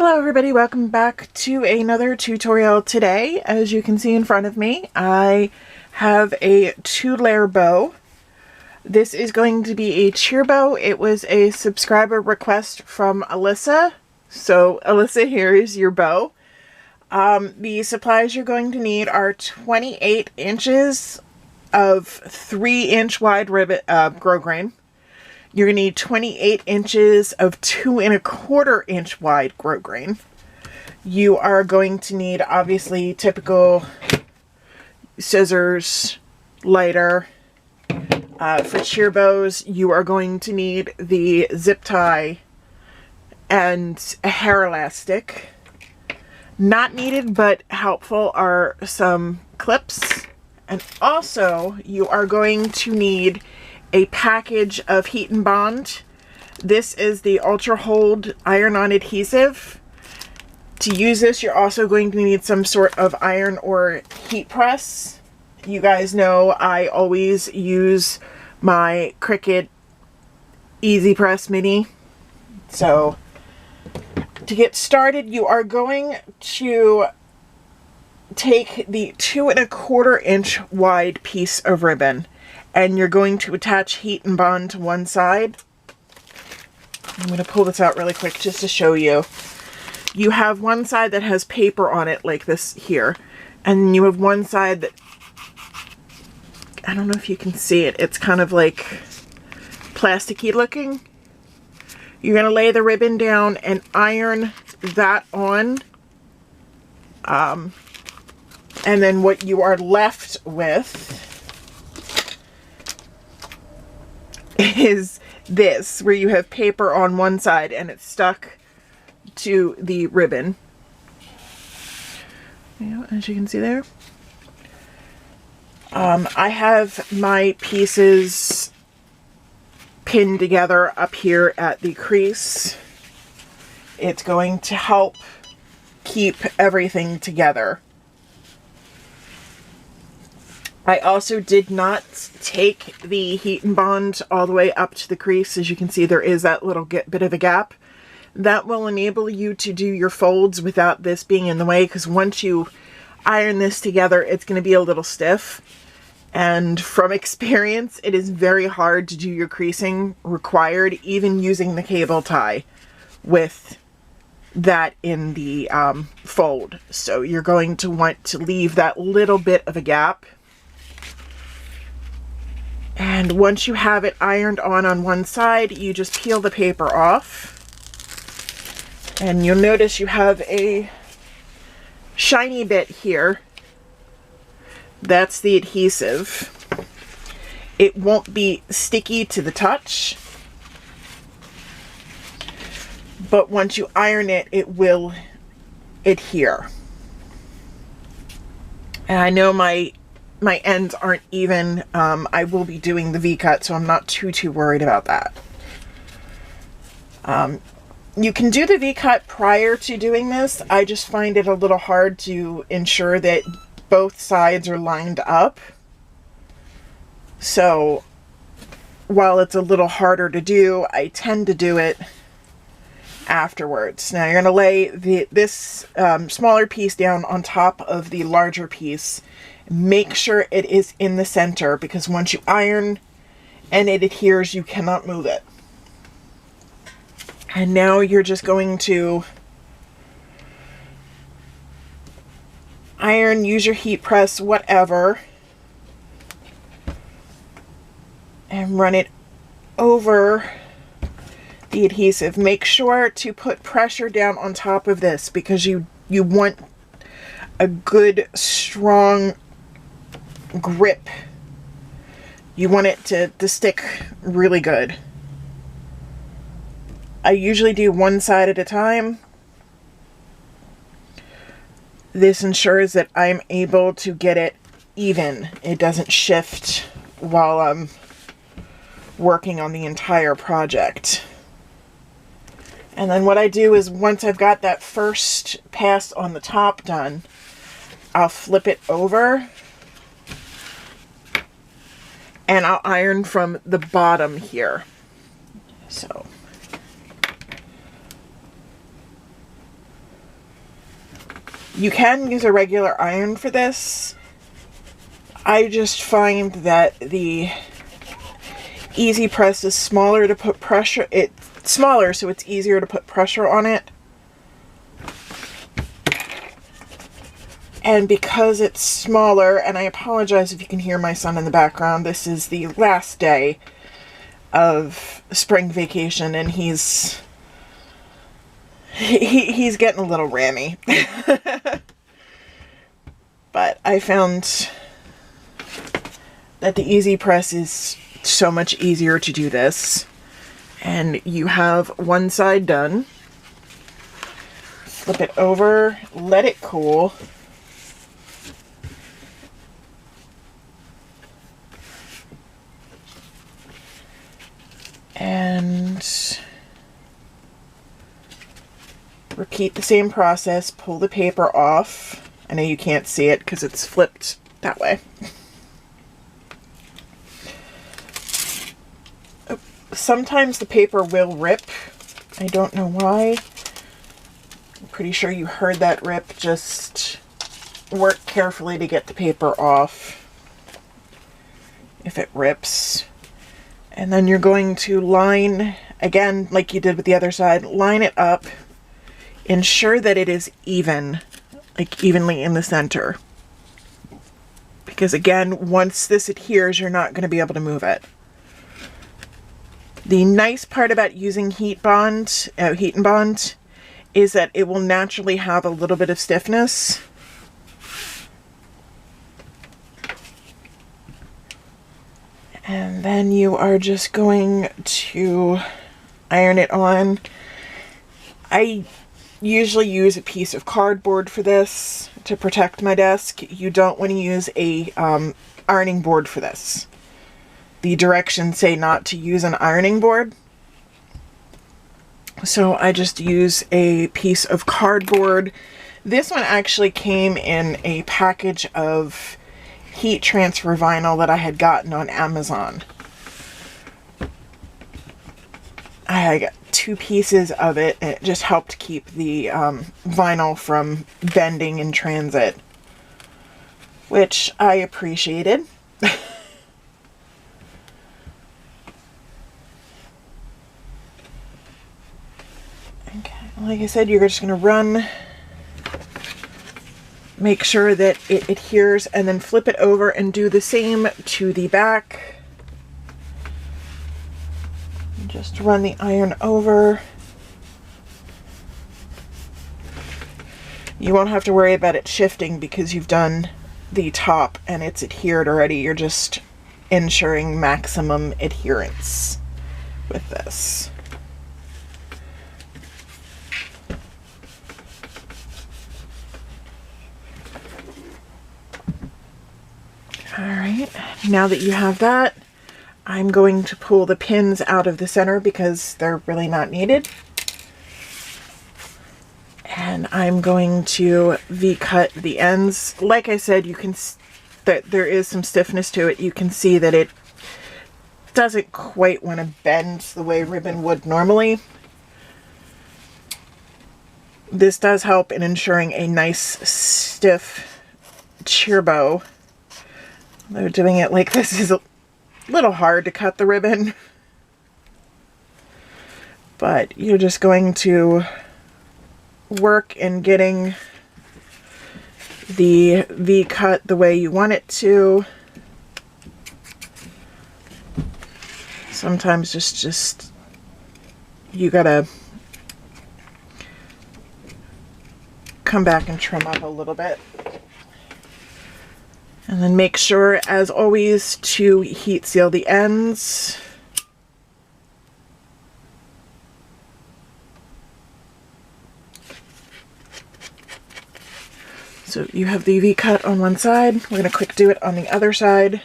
Hello everybody, welcome back to another tutorial. Today, as you can see in front of me, I have a 2-layer bow. This is going to be a cheer bow. It was a subscriber request from Alyssa. So Alyssa, here is your bow. The supplies you're going to need are 28 inches of 3-inch wide ribbon, grosgrain. You're going to need 28 inches of 2¼ inch wide grosgrain. You are going to need, obviously, typical scissors, lighter. For cheer bows, you are going to need the zip tie and a hair elastic. Not needed, but helpful are some clips. And also, you are going to need a package of heat and bond. This is the Ultra Hold iron-on adhesive. To use this, you're also going to need some sort of iron or heat press. You guys know I always use my Cricut Easy Press Mini. So to get started, you are going to take the 2¼ inch wide piece of ribbon, and you're going to attach heat and bond to one side. I'm going to pull this out really quick just to show you. You have one side that has paper on it like this here, and you have one side that, I don't know if you can see it, it's kind of like plasticky looking. You're going to lay the ribbon down and iron that on. And then what you are left with is this, where you have paper on one side and it's stuck to the ribbon. Yeah, as you can see there. I have my pieces pinned together up here at the crease. It's going to help keep everything together. I also did not take the heat and bond all the way up to the crease. As you can see, there is that little bit of a gap. That will enable you to do your folds without this being in the way, because once you iron this together, it's going to be a little stiff. And from experience, it is very hard to do your creasing required, even using the cable tie with that in the fold. So you're going to want to leave that little bit of a gap. And once you have it ironed on one side, you just peel the paper off. And you'll notice you have a shiny bit here. That's the adhesive. It won't be sticky to the touch, but once you iron it, it will adhere. And I know my ends aren't even. I will be doing the V-cut, so I'm not too worried about that. You can do the V-cut prior to doing this. I just find it a little hard to ensure that both sides are lined up. So while it's a little harder to do, I tend to do it afterwards. Now you're going to lay this smaller piece down on top of the larger piece. Make sure it is in the center, because once you iron and it adheres, you cannot move it. And now you're just going to iron, use your heat press, whatever, and run it over the adhesive. Make sure to put pressure down on top of this, because you want a good, strong grip. You want it to stick really good. I usually do one side at a time. This ensures that I'm able to get it even. It doesn't shift while I'm working on the entire project. And then what I do is, once I've got that first pass on the top done, I'll flip it over and I'll iron from the bottom here. So You can use a regular iron for this. I just find that the Easy Press is smaller to put pressure. It's smaller, so it's easier to put pressure on it. And because it's smaller, and I apologize if you can hear my son in the background, this is the last day of spring vacation, and he's getting a little rammy. But I found that the Easy Press is so much easier to do this. And you have one side done. Flip it over, let it cool. And repeat the same process. Pull the paper off. I know you can't see it because it's flipped that way. Sometimes the paper will rip. I don't know why. I'm pretty sure you heard that rip. Just work carefully to get the paper off if it rips. And then you're going to line, again, like you did with the other side, line it up. Ensure that it is even, like evenly in the center. Because again, once this adheres, you're not going to be able to move it. The nice part about using heat and bond, is that it will naturally have a little bit of stiffness. And then you are just going to iron it on. I usually use a piece of cardboard for this to protect my desk. You don't want to use a ironing board for this. The directions say not to use an ironing board. So I just use a piece of cardboard. This one actually came in a package of heat transfer vinyl that I had gotten on Amazon. I got 2 pieces of it, and it just helped keep the vinyl from bending in transit, which I appreciated. Okay, like I said, you're just going to run, make sure that it adheres, and then flip it over and do the same to the back. Just run the iron over. You won't have to worry about it shifting because you've done the top and it's adhered already. You're just ensuring maximum adherence with this. All right, now that you have that, I'm going to pull the pins out of the center because they're really not needed. And I'm going to V-cut the ends. Like I said, you can that there is some stiffness to it. You can see that it doesn't quite want to bend the way ribbon would normally. This does help in ensuring a nice stiff cheer bow. Though doing it like this is a little hard to cut the ribbon, but you're just going to work in getting the V cut the way you want it to. Sometimes just you gotta come back and trim up a little bit. And then make sure, as always, to heat seal the ends. So you have the V-cut on one side. We're going to quick do it on the other side.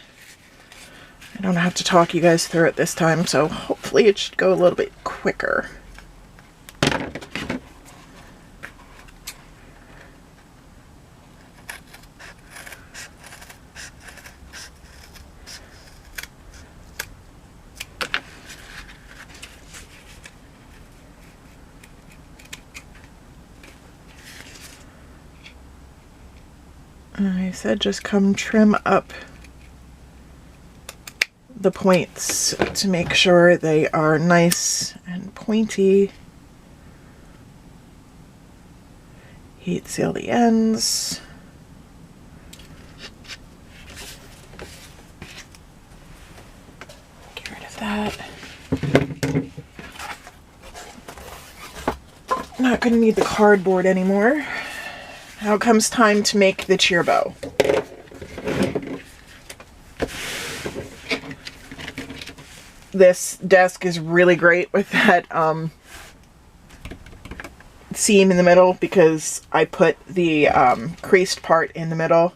I don't have to talk you guys through it this time, so hopefully it should go a little bit quicker. I said just come trim up the points to make sure they are nice and pointy. Heat seal the ends. Get rid of that. Not going to need the cardboard anymore. Now it comes time to make the cheer bow. This desk is really great with that seam in the middle because I put the creased part in the middle.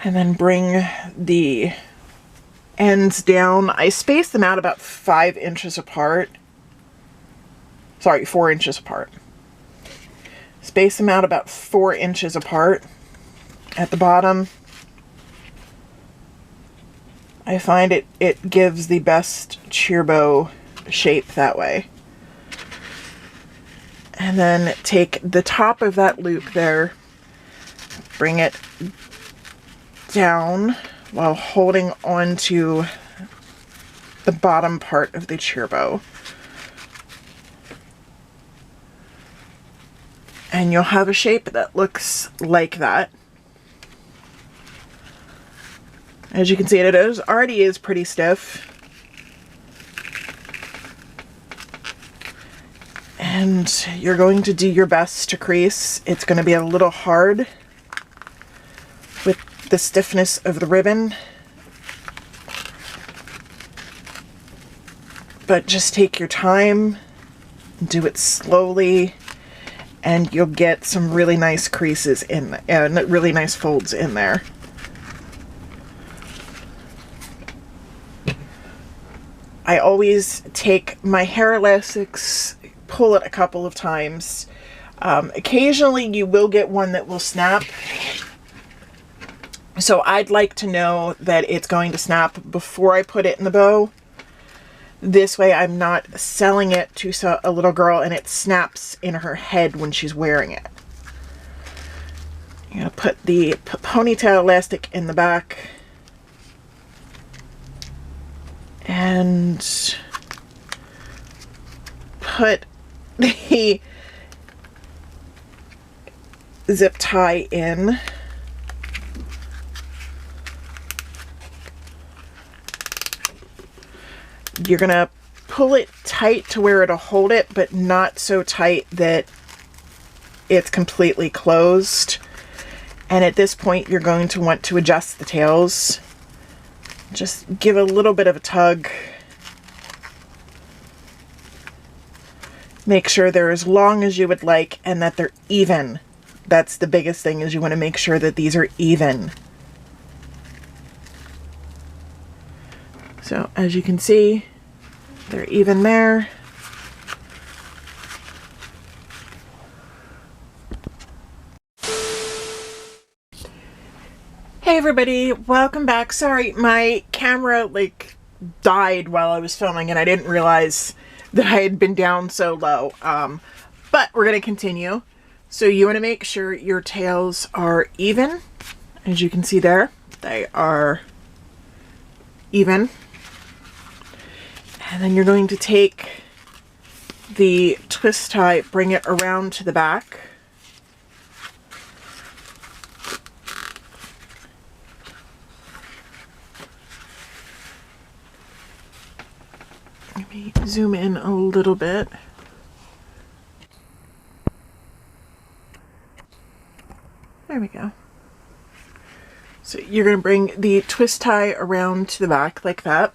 And then bring the ends down. I spaced them out about 5 inches apart. Sorry, 4 inches apart. Space them out about 4 inches apart at the bottom. I find it gives the best cheer bow shape that way. And then take the top of that loop there, bring it down while holding onto the bottom part of the cheer bow. And you'll have a shape that looks like that. As you can see, it already is pretty stiff. And you're going to do your best to crease. It's going to be a little hard with the stiffness of the ribbon. But just take your time, do it slowly, and you'll get some really nice creases in and really nice folds in there. I always take my hair elastics, pull it a couple of times. Occasionally you will get one that will snap. So I'd like to know that it's going to snap before I put it in the bow. This way I'm not selling it to a little girl and it snaps in her head when she's wearing it. I'm going to put the ponytail elastic in the back. And put the zip tie in. You're going to pull it tight to where it'll hold it, but not so tight that it's completely closed. And at this point, you're going to want to adjust the tails. Just give a little bit of a tug. Make sure they're as long as you would like and that they're even. That's the biggest thing, is you want to make sure that these are even. So as you can see, they're even there. Hey everybody, welcome back. Sorry, my camera died while I was filming and I didn't realize that I had been down so low. But we're gonna continue. So you want to make sure your tails are even. As you can see there, they are even. And then you're going to take the twist tie, bring it around to the back. Let me zoom in a little bit. There we go. So you're going to bring the twist tie around to the back like that.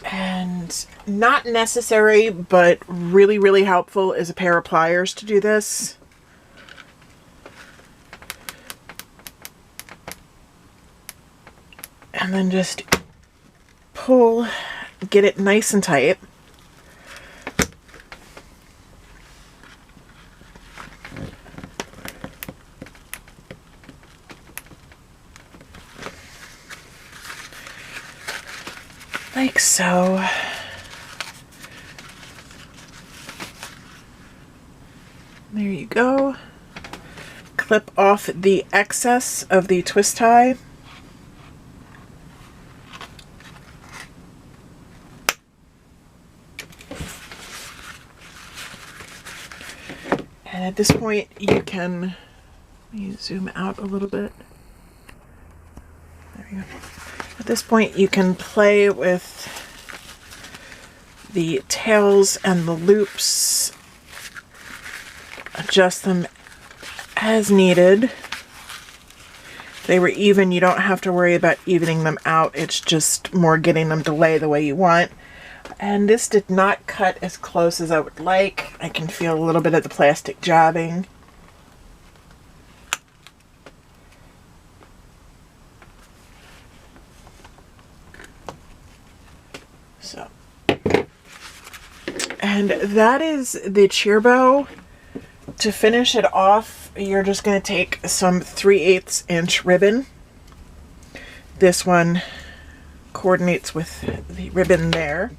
And not necessary, but really, really helpful is a pair of pliers to do this. And then just pull, get it nice and tight. Like so. There you go. Clip off the excess of the twist tie. And at this point you can, let me zoom out a little bit. There we go. At this point you can play with the tails and the loops, adjust them as needed. If they were even, you don't have to worry about evening them out. It's just more getting them to lay the way you want. And this did not cut as close as I would like. I can feel a little bit of the plastic jabbing. So, and that is the cheer bow. To finish it off, you're just going to take some 3/8 inch ribbon. This one coordinates with the ribbon there.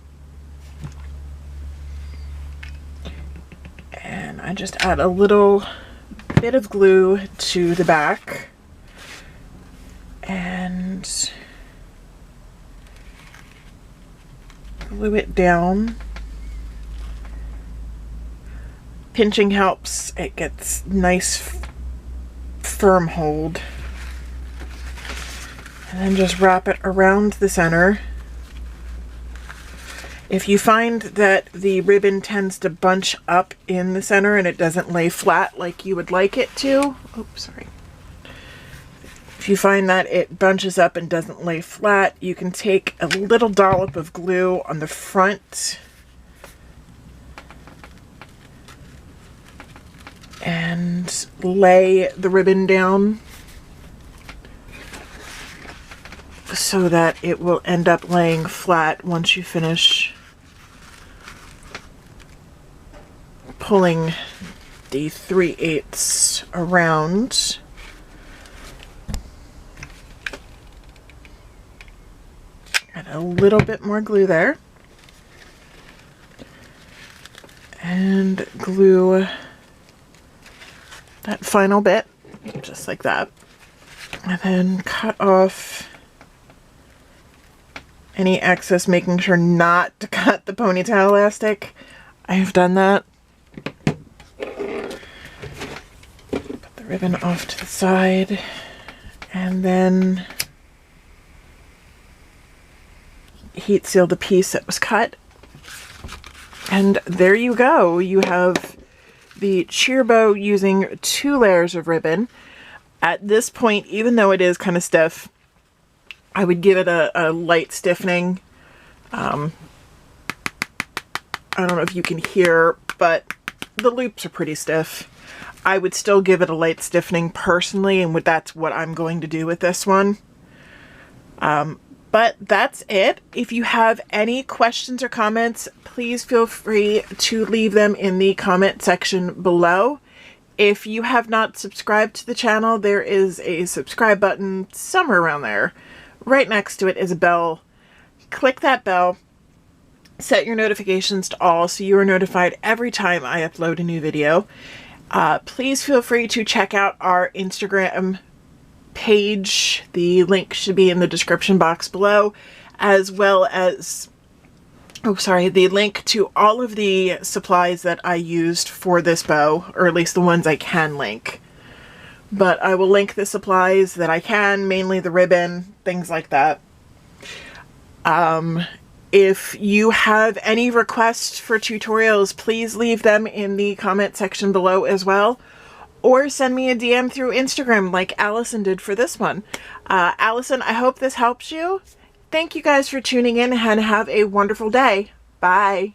And I just add a little bit of glue to the back and glue it down. Pinching helps. It gets nice firm hold. And then just wrap it around the center. If you find that the ribbon tends to bunch up in the center and it doesn't lay flat like you would like it to, oops, sorry. If you find that it bunches up and doesn't lay flat, you can take a little dollop of glue on the front and lay the ribbon down so that it will end up laying flat once you finish pulling the 3/8 around. Add a little bit more glue there and glue that final bit just like that, and then cut off any excess, making sure not to cut the ponytail elastic. I have done that. Put the ribbon off to the side and then heat seal the piece that was cut. And there you go. You have the cheer bow using 2 layers of ribbon. At this point, even though it is kind of stiff, I would give it a light stiffening. I don't know if you can hear, but the loops are pretty stiff. I would still give it a light stiffening personally, and that's what I'm going to do with this one. But that's it. If you have any questions or comments, please feel free to leave them in the comment section below. If you have not subscribed to the channel, there is a subscribe button somewhere around there. Right next to it is a bell. Click that bell. Set your notifications to all so you are notified every time I upload a new video. Please feel free to check out our Instagram page. The link should be in the description box below, as well as, the link to all of the supplies that I used for this bow, or at least the ones I can link. But I will link the supplies that I can, mainly the ribbon, things like that. If you have any requests for tutorials, please leave them in the comment section below as well. Or send me a DM through Instagram like Allison did for this one. Allison, I hope this helps you. Thank you guys for tuning in and have a wonderful day. Bye.